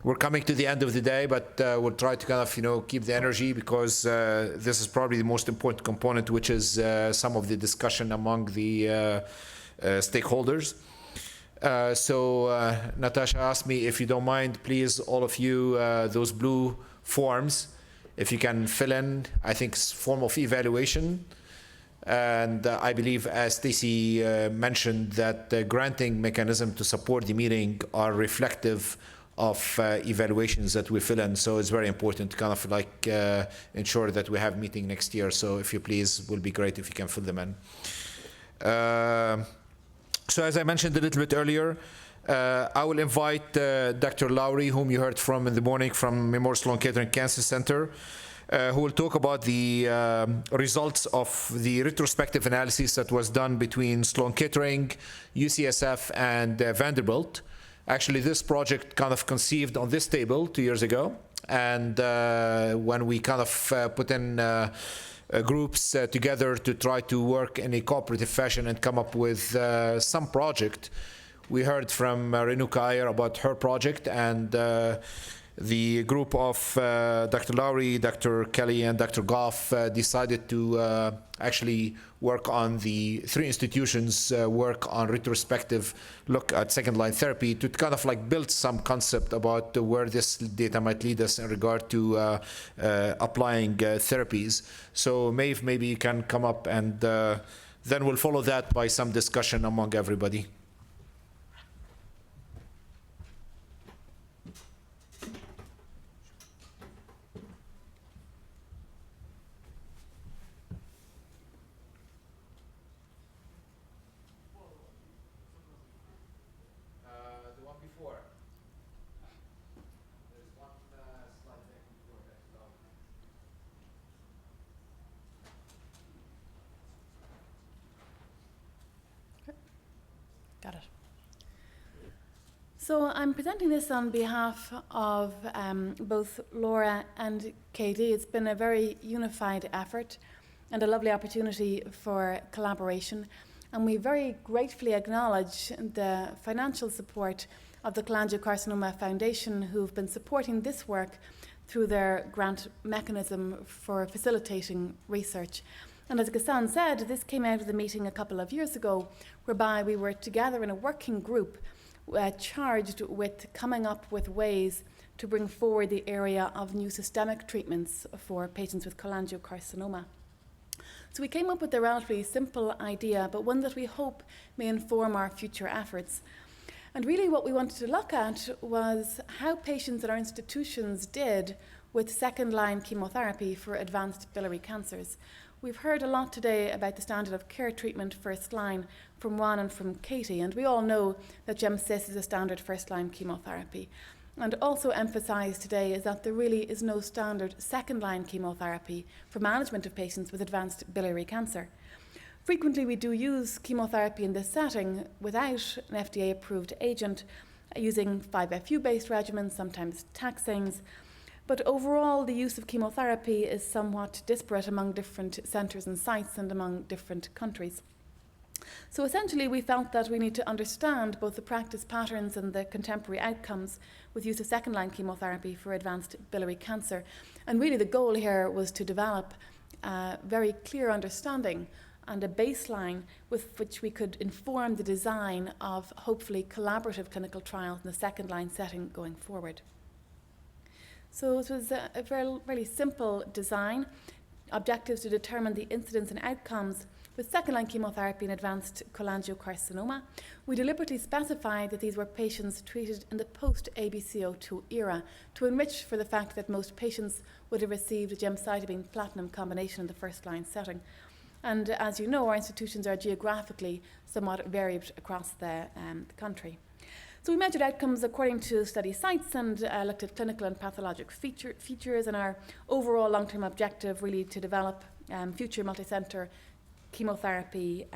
We're coming to the end of the day, but we'll try to kind of, keep the energy, because this is probably the most important component, which is some of the discussion among the stakeholders. So Natasha asked me, if you don't mind, please, all of you, those blue forms, if you can fill in, I think it's form of evaluation. And I believe, as Stacey mentioned, that the granting mechanism to support the meeting are reflective of evaluations that we fill in. So it's very important to kind of like ensure that we have meeting next year. So if you please, will be great if you can fill them in. So as I mentioned a little bit earlier, I will invite Dr. Lowery, whom you heard from in the morning from Memorial Sloan Kettering Cancer Center, who will talk about the results of the retrospective analysis that was done between Sloan Kettering, UCSF, and Vanderbilt. Actually, this project kind of conceived on this table 2 years ago. And when we kind of put in groups together to try to work in a cooperative fashion and come up with some project, we heard from Renu Kayer about her project, and the group of Dr. Lowery, Dr. Kelley, and Dr. Goff decided to actually work on the 3 institutions work on retrospective look at second-line therapy to kind of like build some concept about where this data might lead us in regard to applying therapies. So Maeve, maybe you can come up, and then we'll follow that by some discussion among everybody. Got it. So I'm presenting this on behalf of both Laura and Katie. It's been a very unified effort and a lovely opportunity for collaboration. And we very gratefully acknowledge the financial support of the Cholangiocarcinoma Foundation, who've been supporting this work through their grant mechanism for facilitating research. And as Ghassan said, this came out of the meeting a couple of years ago, whereby we were together in a working group charged with coming up with ways to bring forward the area of new systemic treatments for patients with cholangiocarcinoma. So we came up with a relatively simple idea, but one that we hope may inform our future efforts. And really what we wanted to look at was how patients in our institutions did with second-line chemotherapy for advanced biliary cancers. We've heard a lot today about the standard of care treatment first line from Juan and from Katie, and we all know that GemCis is a standard first-line chemotherapy. And also emphasised today is that there really is no standard second-line chemotherapy for management of patients with advanced biliary cancer. Frequently we do use chemotherapy in this setting without an FDA-approved agent, using 5-FU-based regimens, sometimes taxanes. But overall, the use of chemotherapy is somewhat disparate among different centres and sites and among different countries. So essentially, we felt that we need to understand both the practice patterns and the contemporary outcomes with use of second-line chemotherapy for advanced biliary cancer. And really the goal here was to develop a very clear understanding and a baseline with which we could inform the design of hopefully collaborative clinical trials in the second-line setting going forward. So it was a very simple design. Objectives to determine the incidence and outcomes with second-line chemotherapy in advanced cholangiocarcinoma. We deliberately specified that these were patients treated in the post-ABCO2 era to enrich for the fact that most patients would have received a gemcitabine platinum combination in the first-line setting. And as you know, our institutions are geographically somewhat varied across the country. So we measured outcomes according to study sites and looked at clinical and pathologic features, and our overall long-term objective really to develop future multicenter chemotherapy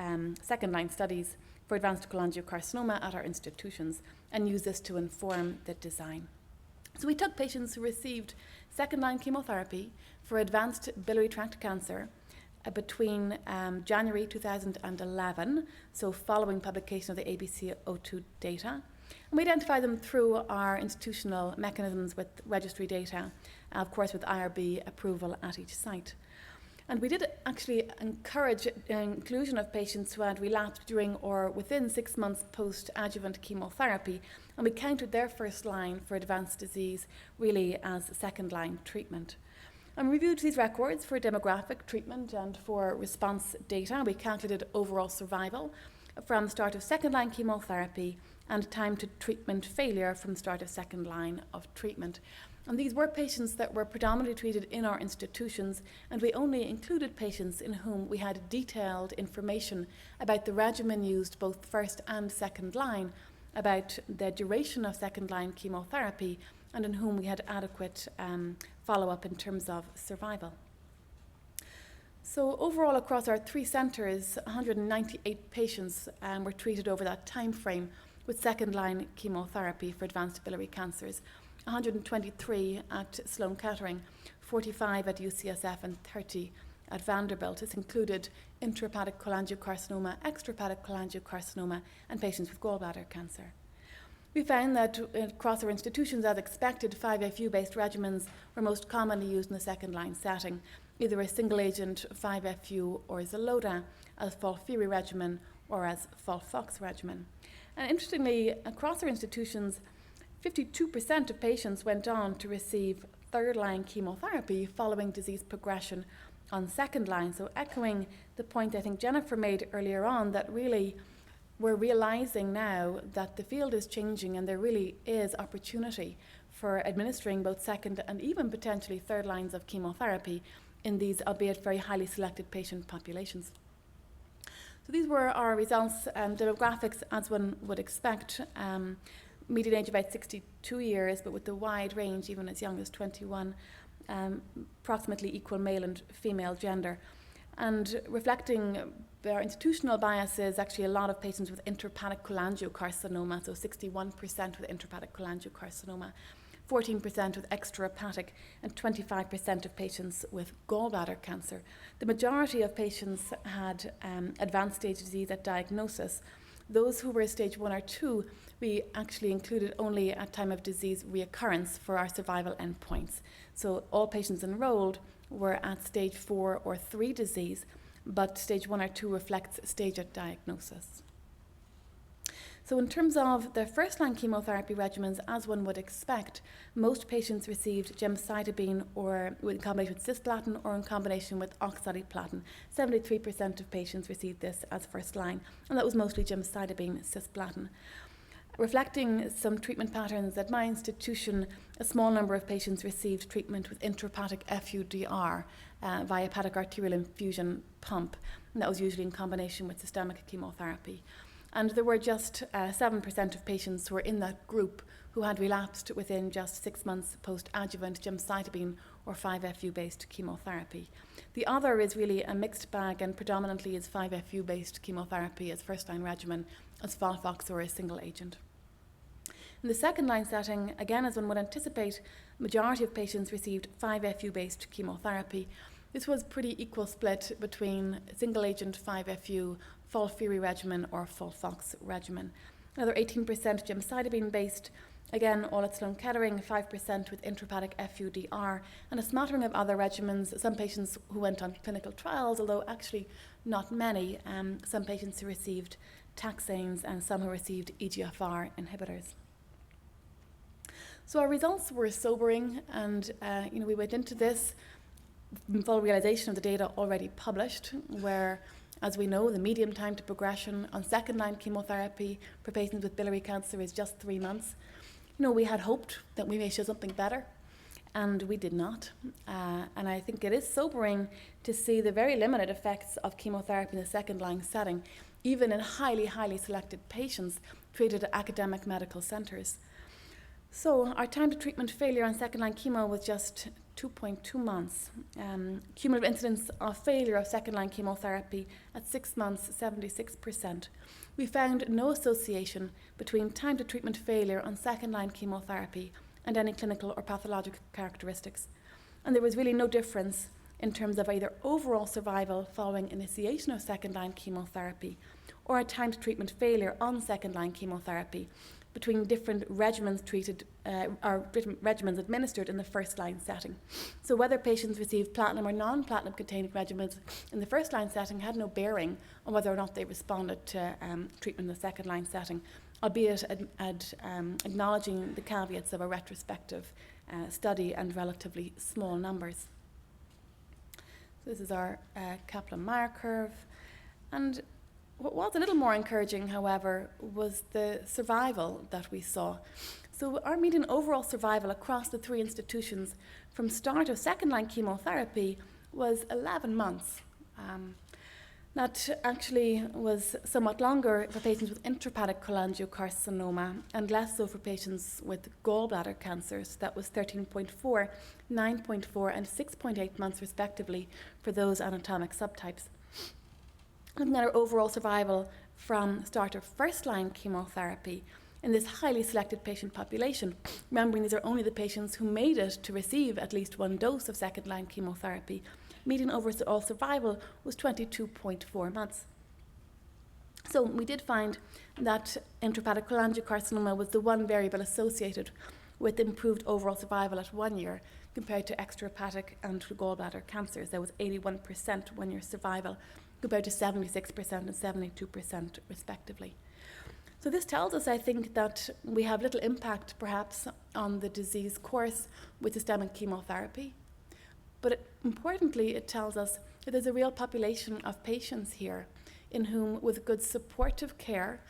second-line studies for advanced cholangiocarcinoma at our institutions and use this to inform the design. So we took patients who received second-line chemotherapy for advanced biliary tract cancer between January 2011, so following publication of the ABCO2 data, And we identify them through our institutional mechanisms with registry data, of course with IRB approval at each site. And we did actually encourage inclusion of patients who had relapsed during or within 6 months post-adjuvant chemotherapy, and we counted their first line for advanced disease really as second-line treatment. And reviewed these records for demographic, treatment, and for response data. We calculated overall survival from the start of second-line chemotherapy and time to treatment failure from the start of second line of treatment. And these were patients that were predominantly treated in our institutions, and we only included patients in whom we had detailed information about the regimen used both first and second line, about the duration of second line chemotherapy, and in whom we had adequate follow-up in terms of survival. So overall across our 3 centres, 198 patients were treated over that time frame with second line chemotherapy for advanced biliary cancers. 123 at Sloan Kettering, 45 at UCSF and 30 at Vanderbilt. This included intrahepatic cholangiocarcinoma, extrahepatic cholangiocarcinoma, and patients with gallbladder cancer. We found that across our institutions, as expected, 5-FU-based regimens were most commonly used in the second-line setting, either a single-agent 5-FU or Xeloda as FOLFIRI regimen or as FOLFOX regimen. And interestingly, across our institutions, 52% of patients went on to receive third-line chemotherapy following disease progression on second line. So echoing the point I think Jennifer made earlier on, that really we're realizing now that the field is changing and there really is opportunity for administering both second and even potentially third lines of chemotherapy in these, albeit very highly selected patient populations. So these were our results, demographics as one would expect. Median age about 62 years, but with a wide range, even as young as 21, approximately equal male and female gender. And reflecting our institutional biases, actually a lot of patients with intrahepatic cholangiocarcinoma, so 61% with intrahepatic cholangiocarcinoma, 14% with extrahepatic, and 25% of patients with gallbladder cancer. The majority of patients had advanced stage disease at diagnosis. Those who were stage 1 or 2, we actually included only at time of disease reoccurrence for our survival endpoints. So all patients enrolled were at stage 4 or 3 disease, but stage 1 or 2 reflects stage at diagnosis. So in terms of the first-line chemotherapy regimens, as one would expect, most patients received gemcitabine or in combination with cisplatin or in combination with oxaliplatin. 73% of patients received this as first line, and that was mostly gemcitabine cisplatin. Reflecting some treatment patterns at my institution, a small number of patients received treatment with intrahepatic FUDR via hepatic arterial infusion pump, and that was usually in combination with systemic chemotherapy. And there were just 7% of patients who were in that group who had relapsed within just 6 months post-adjuvant gemcitabine or 5-FU-based chemotherapy. The other is really a mixed bag and predominantly is 5-FU-based chemotherapy as first-line regimen, as FOLFOX or a single agent. In the second-line setting, again, as one would anticipate, majority of patients received 5-FU-based chemotherapy. This was pretty equal split between single-agent 5-FU, FOLFIRI regimen or FOLFOX regimen. Another 18% gemcitabine-based, again, all at Sloan Kettering, 5% with intrahepatic FUDR, and a smattering of other regimens, some patients who went on clinical trials, although actually not many, some patients who received taxanes and some who received EGFR inhibitors. So our results were sobering, and we went into this in full realization of the data already published, where, as we know, the median time to progression on second-line chemotherapy for patients with biliary cancer is just 3 months. We had hoped that we may show something better, and we did not. And I think it is sobering to see the very limited effects of chemotherapy in the second-line setting, even in highly, highly selected patients treated at academic medical centres. So our time to treatment failure on second-line chemo was just 2.2 months. Cumulative incidence of failure of second-line chemotherapy at 6 months, 76%. We found no association between time to treatment failure on second-line chemotherapy and any clinical or pathological characteristics. And there was really no difference in terms of either overall survival following initiation of second-line chemotherapy or a time to treatment failure on second-line chemotherapy between different regimens treated or different regimens administered in the first-line setting. So whether patients receive platinum or non-platinum containing regimens in the first-line setting had no bearing on whether or not they responded to treatment in the second-line setting, albeit acknowledging the caveats of a retrospective study and relatively small numbers. So this is our Kaplan-Meier curve. And what was a little more encouraging, however, was the survival that we saw. So our median overall survival across the 3 institutions from start of second-line chemotherapy was 11 months. That actually was somewhat longer for patients with intrahepatic cholangiocarcinoma and less so for patients with gallbladder cancers. That was 13.4, 9.4 and 6.8 months respectively for those anatomic subtypes. Looking at our overall survival from start of first-line chemotherapy in this highly selected patient population, remembering these are only the patients who made it to receive at least 1 dose of second-line chemotherapy, median overall survival was 22.4 months. So we did find that intrahepatic cholangiocarcinoma was the one variable associated with improved overall survival at 1 year compared to extrahepatic and gallbladder cancers. There was 81% 1-year survival compared to 76% and 72% respectively. So this tells us, I think, that we have little impact perhaps on the disease course with systemic chemotherapy. But importantly, it tells us that there's a real population of patients here in whom, with good supportive care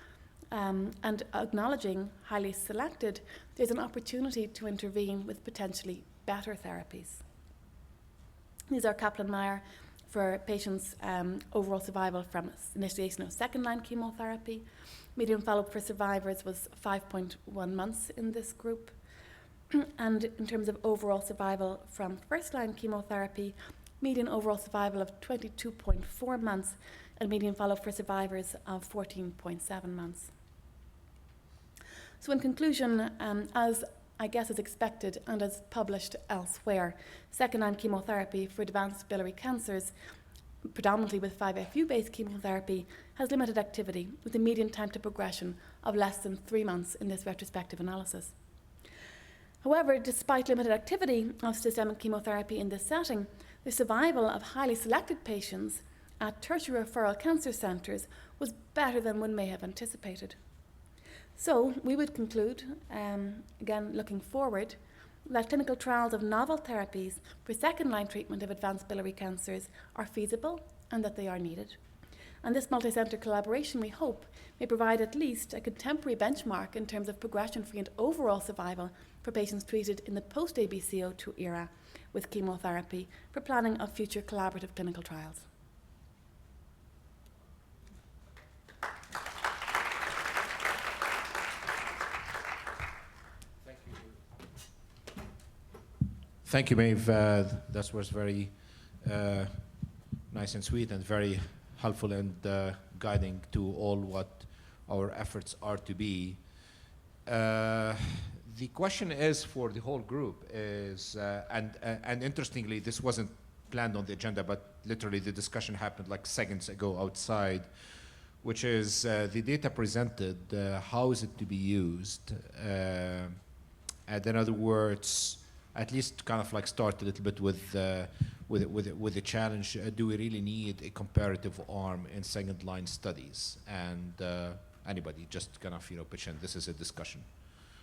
and acknowledging highly selected, there's an opportunity to intervene with potentially better therapies. These are Kaplan-Meier for patients' overall survival from initiation of second-line chemotherapy. Median follow-up for survivors was 5.1 months in this group. And in terms of overall survival from first-line chemotherapy, median overall survival of 22.4 months and median follow-up for survivors of 14.7 months. So in conclusion, as I guess as expected and as published elsewhere, second-line chemotherapy for advanced biliary cancers, predominantly with 5-FU-based chemotherapy, has limited activity with a median time to progression of less than 3 months in this retrospective analysis. However, despite limited activity of systemic chemotherapy in this setting, the survival of highly selected patients at tertiary referral cancer centres was better than one may have anticipated. So we would conclude, again looking forward, that clinical trials of novel therapies for second-line treatment of advanced biliary cancers are feasible and that they are needed. And this multi-centre collaboration, we hope, may provide at least a contemporary benchmark in terms of progression-free and overall survival for patients treated in the post-ABCO2 era with chemotherapy for planning of future collaborative clinical trials. Thank you, Maeve. That was very nice and sweet and very helpful and guiding to all what our efforts are to be. The question is for the whole group is, and interestingly, this wasn't planned on the agenda, but literally the discussion happened like seconds ago outside, which is the data presented, how is it to be used? And in other words, at least kind of like start a little bit with the challenge, do we really need a comparative arm in second-line studies? And anybody just kind of, pitch in. This is a discussion.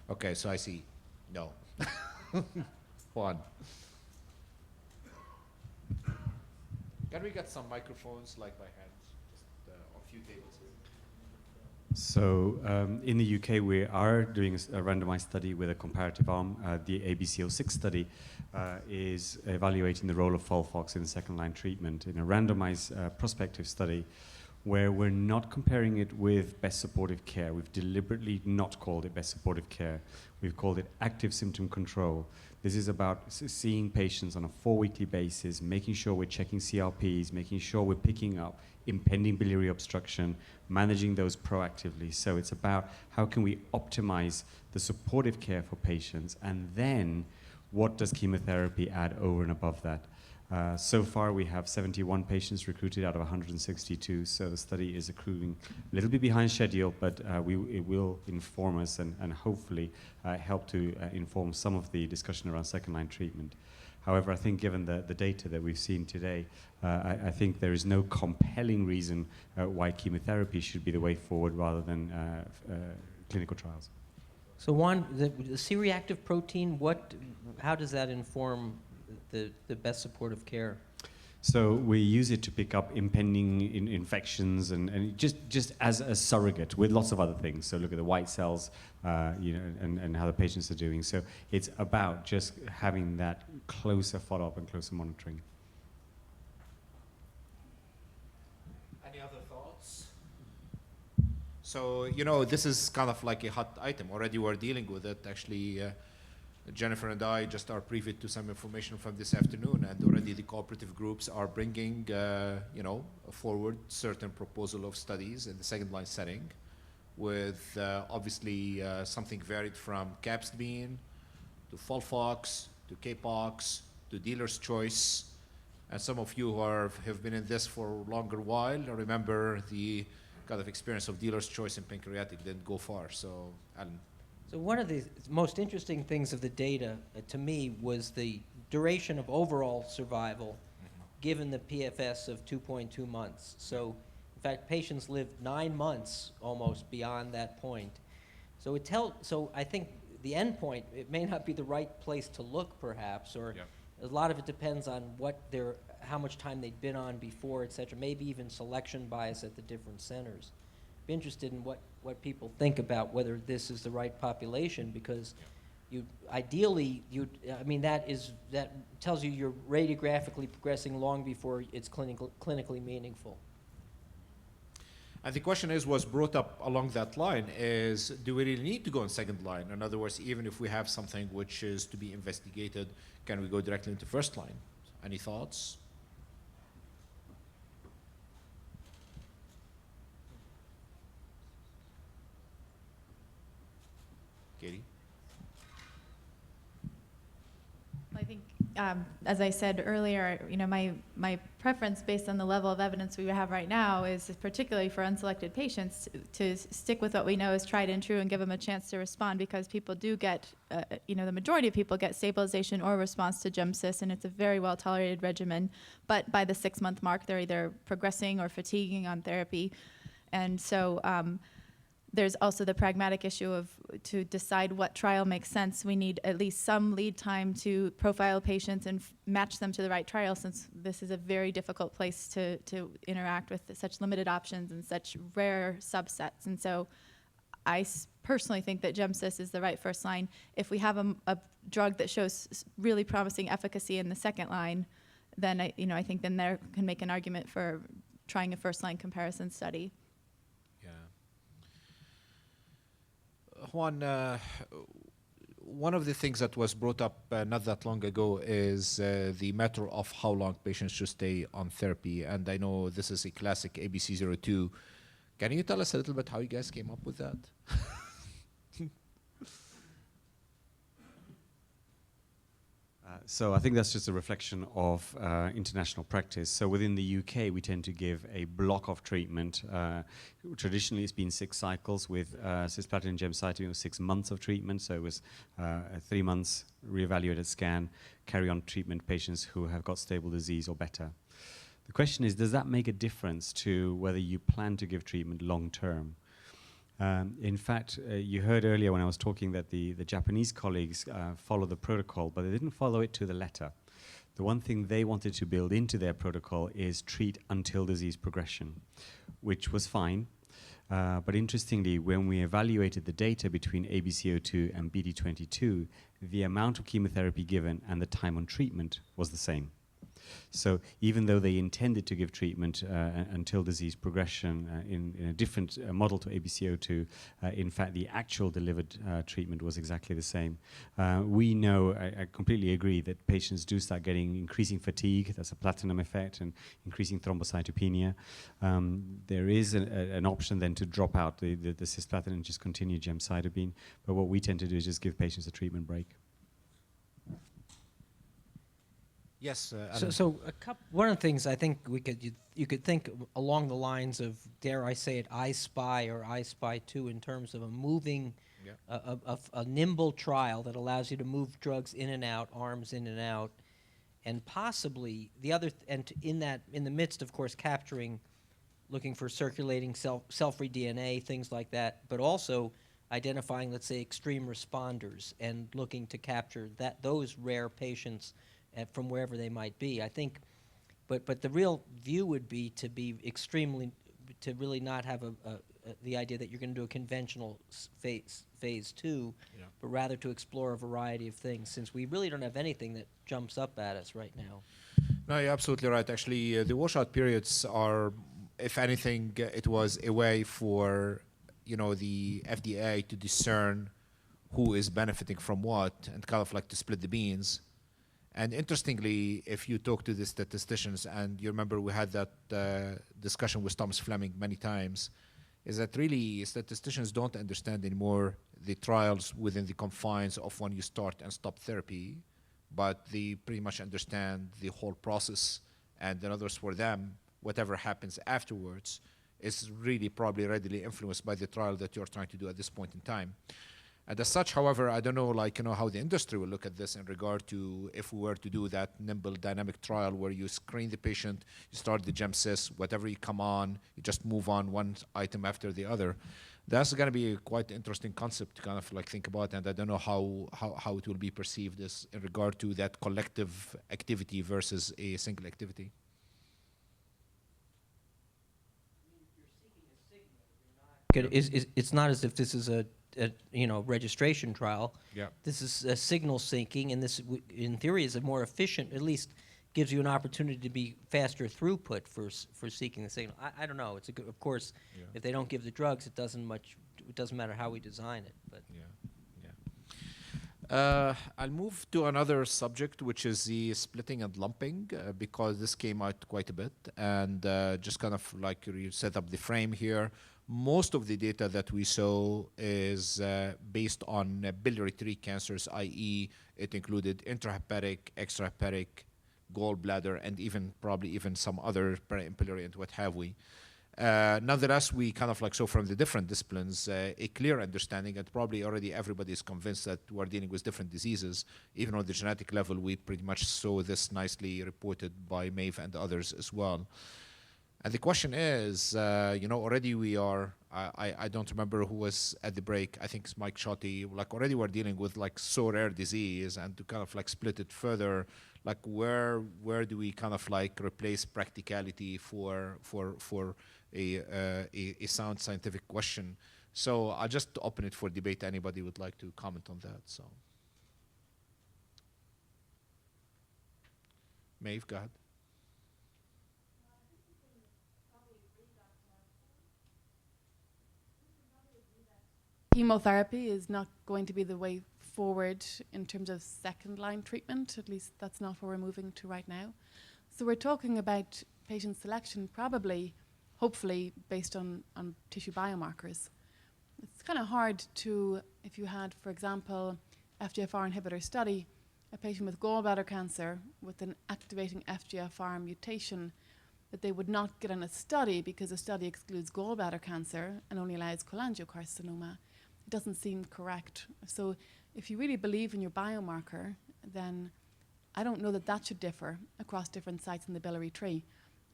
Okay, so I see no. One. Can we get some microphones like by hand? Just a few tables here. So in the UK, we are doing a randomized study with a comparative arm. The ABC06 study is evaluating the role of FOLFOX in second-line treatment in a randomized prospective study where we're not comparing it with best supportive care. We've deliberately not called it best supportive care. We've called it active symptom control. This is about seeing patients on a 4-weekly basis, making sure we're checking CRPs, making sure we're picking up impending biliary obstruction, managing those proactively. So it's about how can we optimize the supportive care for patients, and then what does chemotherapy add over and above that? So far, we have 71 patients recruited out of 162, so the study is accruing a little bit behind schedule, but it will inform us and hopefully help to inform some of the discussion around second-line treatment. However, I think given the data that we've seen today, I think there is no compelling reason why chemotherapy should be the way forward rather than clinical trials. So Juan, the C-reactive protein, how does that inform the best supportive care? So we use it to pick up impending infections and just as a surrogate with lots of other things. So look at the white cells, and how the patients are doing. So it's about just having that closer follow-up and closer monitoring. Any other thoughts? So, this is kind of like a hot item. Already we're dealing with it. Actually, Jennifer and I just are privy to some information from this afternoon, and already the cooperative groups are bringing, forward certain proposal of studies in the second-line setting with obviously something varied from capstabine to FOLFOX to CAPOX to dealer's choice. And some of you who have been in this for a longer while remember the kind of experience of dealer's choice in pancreatic didn't go far. So, Alan. So one of the most interesting things of the data to me was the duration of overall survival given the PFS of 2.2 months. So in fact, patients lived 9 months almost beyond that point. So I think the end point, it may not be the right place to look perhaps, or a lot of it depends on how much time they'd been on before, et cetera, maybe even selection bias at the different centers. Be interested in what people think about whether this is the right population, because that tells you you're radiographically progressing long before it's clinically meaningful. And the question was brought up along that line is, do we really need to go in second line? In other words, even if we have something which is to be investigated, can we go directly into first line? Any thoughts? Katie? I think, as I said earlier, my preference based on the level of evidence we have right now is particularly for unselected patients to stick with what we know is tried and true and give them a chance to respond, because people do get, the majority of people get stabilization or response to GemCis, and it's a very well tolerated regimen. But by the 6-month mark, they're either progressing or fatiguing on therapy. And so there's also the pragmatic issue to decide what trial makes sense. We need at least some lead time to profile patients and match them to the right trial, since this is a very difficult place to interact with such limited options and such rare subsets. And so I personally think that GemCis is the right first line. If we have a drug that shows really promising efficacy in the second line, then I think then there can make an argument for trying a first line comparison study. Juan, one of the things that was brought up not that long ago is the matter of how long patients should stay on therapy. And I know this is a classic ABC02. Can you tell us a little bit how you guys came up with that? So I think that's just a reflection of international practice. So within the UK, we tend to give a block of treatment. Traditionally, it's been 6 cycles with cisplatin and gemcitabine. It was 6 months of treatment. So it was 3 months reevaluated scan, carry on treatment patients who have got stable disease or better. The question is, does that make a difference to whether you plan to give treatment long term? In fact, you heard earlier when I was talking that the Japanese colleagues follow the protocol, but they didn't follow it to the letter. The one thing they wanted to build into their protocol is treat until disease progression, which was fine. But interestingly, when we evaluated the data between ABC02 and BD22, the amount of chemotherapy given and the time on treatment was the same. So even though they intended to give treatment until disease progression in a different model to ABC02, in fact, the actual delivered treatment was exactly the same. We know, I completely agree, that patients do start getting increasing fatigue. That's a platinum effect, and increasing thrombocytopenia. There is an option then to drop out the cisplatin and just continue gemcitabine. But what we tend to do is just give patients a treatment break. Yes, One of the things I think you could think along the lines of, dare I say it, I Spy or I Spy 2, in terms of a moving, a nimble trial that allows you to move drugs in and out, arms in and out, and possibly the other, in the midst, of course, capturing, looking for circulating cell-free DNA, things like that, but also identifying, let's say, extreme responders and looking to capture those rare patients from wherever they might be. I think, but the real view would be to really not have the idea that you're going to do a conventional phase 2, but rather to explore a variety of things, since we really don't have anything that jumps up at us right now. No, you're absolutely right. Actually, the washout periods are, if anything, it was a way for the FDA to discern who is benefiting from what and kind of like to split the beans. And interestingly, if you talk to the statisticians, and you remember we had that discussion with Thomas Fleming many times, is that really statisticians don't understand anymore the trials within the confines of when you start and stop therapy, but they pretty much understand the whole process. And in others, for them, whatever happens afterwards is really probably readily influenced by the trial that you're trying to do at this point in time. And as such, however, I don't know, how the industry will look at this in regard to if we were to do that nimble dynamic trial where you screen the patient, you start the GemCis, whatever you come on, you just move on one item after the other. That's going to be a quite interesting concept to kind of think about, and I don't know how it will be perceived as in regard to that collective activity versus a single activity. It's not as if this is a registration trial. Yeah. This is a signal syncing, and this, in theory, is a more efficient, at least gives you an opportunity to be faster throughput for seeking the signal. I don't know. Of course, if they don't give the drugs, it doesn't matter how we design it. But I'll move to another subject, which is the splitting and lumping, because this came out quite a bit, and just kind of like you set up the frame here. Most of the data that we saw is based on biliary tree cancers, i.e. it included intrahepatic, extrahepatic, gallbladder, and probably even some other peribiliary and what have we. Nonetheless, we kind of saw from the different disciplines a clear understanding, and probably already everybody is convinced that we're dealing with different diseases. Even on the genetic level, we pretty much saw this nicely reported by Maeve and others as well. And the question is, already we are, I don't remember who was at the break, I think it's Mike Shotty, already we're dealing with so rare disease, and to kind of split it further, where do we kind of replace practicality for a sound scientific question? So I'll just open it for debate. Anybody would like to comment on that? So, Maeve, go ahead. Chemotherapy is not going to be the way forward in terms of second-line treatment. At least that's not where we're moving to right now. So we're talking about patient selection, probably, hopefully, based on tissue biomarkers. It's kind of hard to, if you had, for example, FGFR inhibitor study, a patient with gallbladder cancer with an activating FGFR mutation, that they would not get on a study because the study excludes gallbladder cancer and only allows cholangiocarcinoma. It doesn't seem correct. So if you really believe in your biomarker, then I don't know that that should differ across different sites in the biliary tree.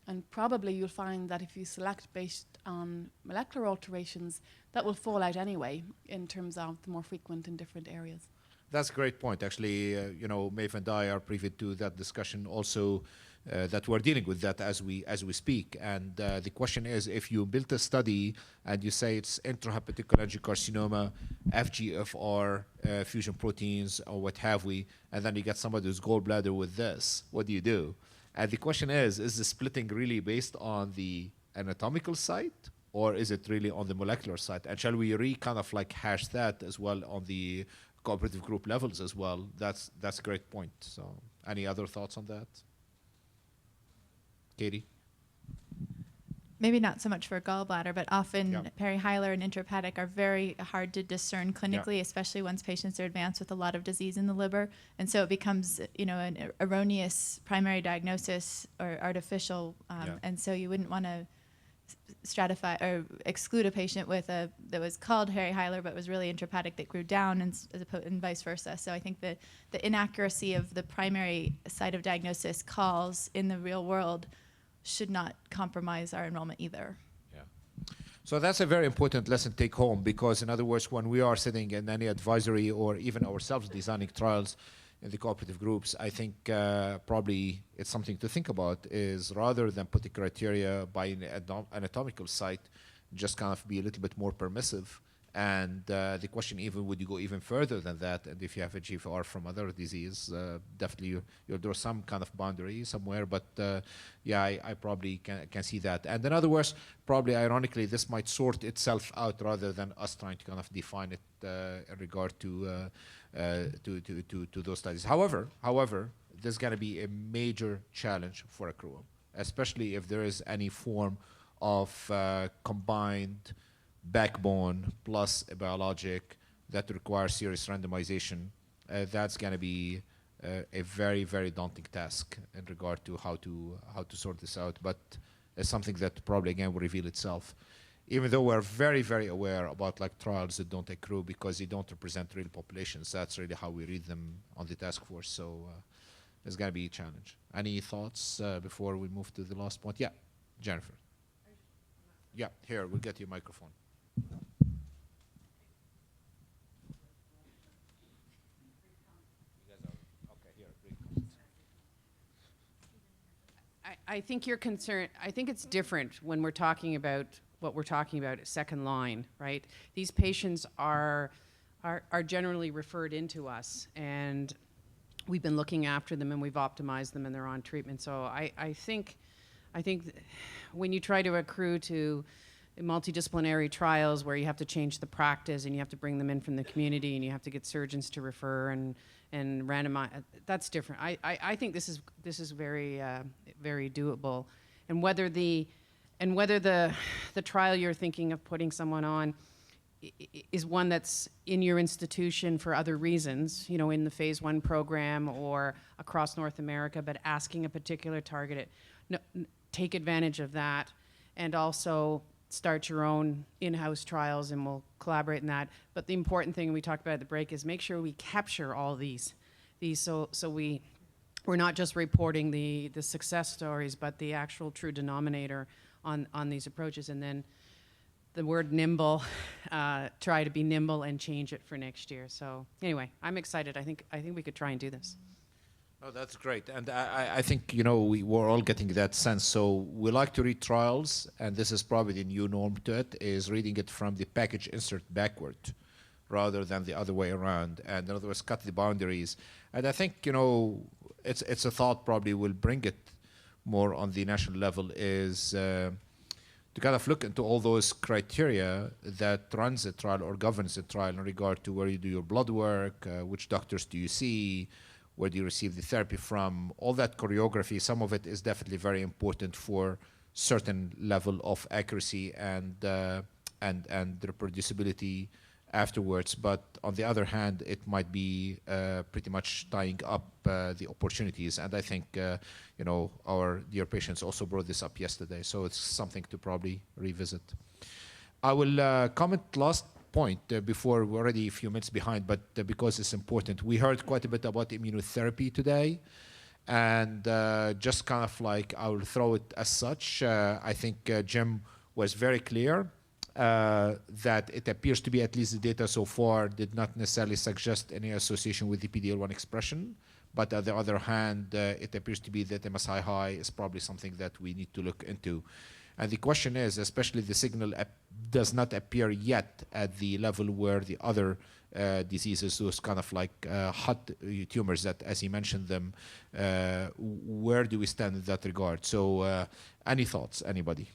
And probably you'll find that if you select based on molecular alterations, that will fall out anyway in terms of the more frequent in different areas. That's a great point. Actually, Maeve and I are privy to that discussion also, that we're dealing with that as we speak. And the question is, if you built a study and you say it's intrahepatic cholangiocarcinoma, FGFR fusion proteins, or what have we, and then you get somebody who's gallbladder with this, what do you do? And the question is the splitting really based on the anatomical site, or is it really on the molecular side? And shall we kind of hash that as well on the cooperative group levels as well? That's a great point. So any other thoughts on that? Katie? maybe not so much for gallbladder, but often Yeah. perihilar and intrahepatic are very hard to discern clinically, especially once patients are advanced with a lot of disease in the liver. And so it becomes, an erroneous primary diagnosis or artificial. And so you wouldn't want to stratify or exclude a patient with that was called perihilar but was really intrahepatic that grew down, and vice versa. So I think that the inaccuracy of the primary site of diagnosis calls in the real world should not compromise our enrollment either. Yeah. So that's a very important lesson take home, because in other words, when we are sitting in any advisory or even ourselves designing trials in the cooperative groups, I think probably it's something to think about, is rather than putting criteria by an anatomical site, just kind of be a little bit more permissive. And the question, even would you go even further than that? And if you have a GFR from other disease, definitely you'll draw some kind of boundary somewhere. But yeah, I probably can see that. And in other words, probably ironically, this might sort itself out rather than us trying to kind of define it in regard to those studies. However, there's going to be a major challenge for accrual, especially if there is any form of combined backbone plus a biologic that requires serious randomization. That's going to be a very, very daunting task in regard to how to sort this out. But it's something that probably again will reveal itself. Even though we're very, very aware about like trials that don't accrue because they don't represent real populations. That's really how we read them on the task force. So it's going to be a challenge. Any thoughts before we move to the last point? Yeah, Jennifer. Yeah, here, we'll get you a microphone. I think you're concerned. I think it's different when we're talking about what we're talking about at second line, right? These patients are generally referred into us, and we've been looking after them, and we've optimized them, and they're on treatment. So I think when you try to accrue to multidisciplinary trials where you have to change the practice and you have to bring them in from the community and you have to get surgeons to refer and randomize, that's different. I think this is very very doable, and whether the trial you're thinking of putting someone on is one that's in your institution for other reasons, in the phase 1 program or across North America, but asking a particular target, take advantage of that, and also start your own in-house trials, and we'll collaborate in that. But the important thing we talked about at the break is make sure we capture all these so we're not just reporting the success stories, but the actual true denominator on these approaches. And then the word nimble, try to be nimble and change it for next year. So anyway, I'm excited. I think we could try and do this. Oh, that's great. And I think, we're all getting that sense. So we like to read trials, and this is probably the new norm to it, is reading it from the package insert backward rather than the other way around. And in other words, cut the boundaries. And I think, it's a thought probably will bring it more on the national level, is to kind of look into all those criteria that runs a trial or governs a trial in regard to where you do your blood work, which doctors do you see, where do you receive the therapy from, all that choreography. Some of it is definitely very important for certain level of accuracy and reproducibility afterwards. But on the other hand, it might be pretty much tying up the opportunities. And I think, our dear patients also brought this up yesterday. So it's something to probably revisit. I will comment last point before we're already a few minutes behind, but because it's important. We heard quite a bit about immunotherapy today, and just kind of like I will throw it as such. I think Jim was very clear that it appears to be, at least the data so far, did not necessarily suggest any association with the PD-L1 expression. But on the other hand, it appears to be that MSI high is probably something that we need to look into. And the question is, especially the signal does not appear yet at the level where the other diseases, those kind of like hot tumors that, as he mentioned them, where do we stand in that regard? So any thoughts, anybody?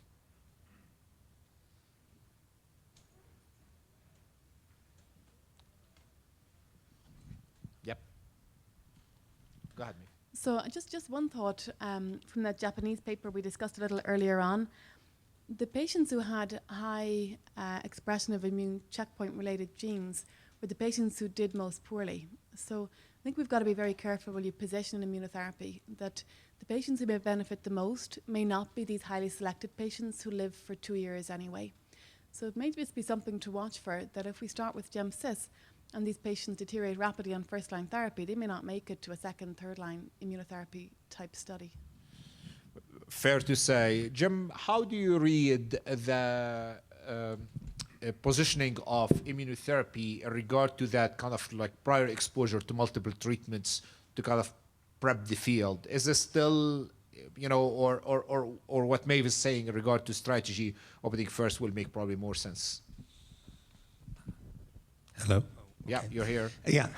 Yep. Go ahead, Maeve. So just one thought from that Japanese paper we discussed a little earlier on. the patients who had high expression of immune checkpoint-related genes were the patients who did most poorly. So I think we've got to be very careful when you position immunotherapy that the patients who may benefit the most may not be these highly selected patients who live for 2 years anyway. So it may just be something to watch for, that if we start with GEM-CIS and these patients deteriorate rapidly on first-line therapy, they may not make it to a second, third-line immunotherapy type study. Fair to say. Jim, how do you read the positioning of immunotherapy in regard to that kind of like prior exposure to multiple treatments to kind of prep the field? Is this still, you know, or what Maeve is saying in regard to strategy opening first will make probably more sense? Hello? Yeah, you're here. Yeah.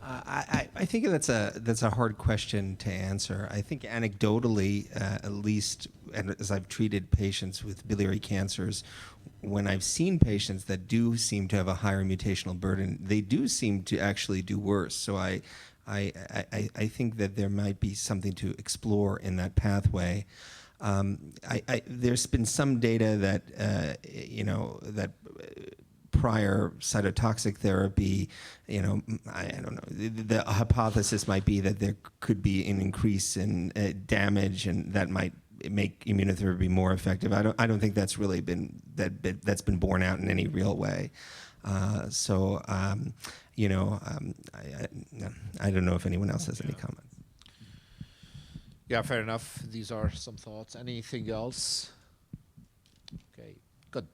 I think that's a hard question to answer. I think anecdotally, at least, and as I've treated patients with biliary cancers, when I've seen patients that do seem to have a higher mutational burden, they do seem to actually do worse. So I think that there might be something to explore in that pathway. There's been some data that that prior cytotoxic therapy, I don't know, the hypothesis might be that there could be an increase in damage, and that might make immunotherapy more effective. I don't think that's really that's been borne out in any real way. I don't know if anyone else has any comments. Yeah, fair enough. These are some thoughts. Anything else? Okay, good.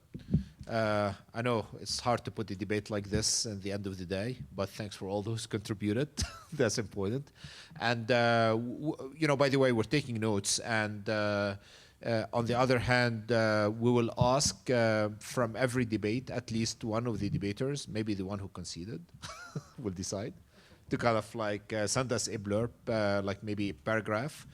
I know it's hard to put a debate like this at the end of the day, but thanks for all those contributed. That's important. And, by the way, we're taking notes. And on the other hand, we will ask from every debate, at least one of the debaters, maybe the one who conceded, will decide, to kind of like send us a blurb, like maybe a paragraph,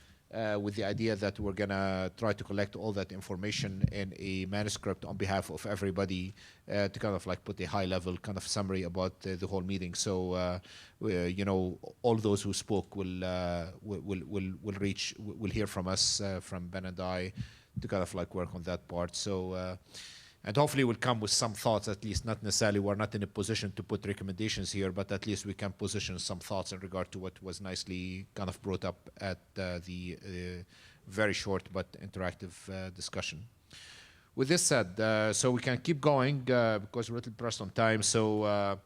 with the idea that we're going to try to collect all that information in a manuscript on behalf of everybody to kind of like put a high-level kind of summary about the whole meeting. So, all those who spoke will hear from us, from Ben and I, to kind of like work on that part. So, and hopefully we'll come with some thoughts, at least not necessarily, we're not in a position to put recommendations here, but at least we can position some thoughts in regard to what was nicely kind of brought up at the very short but interactive discussion. With this said, so we can keep going because we're a little pressed on time. So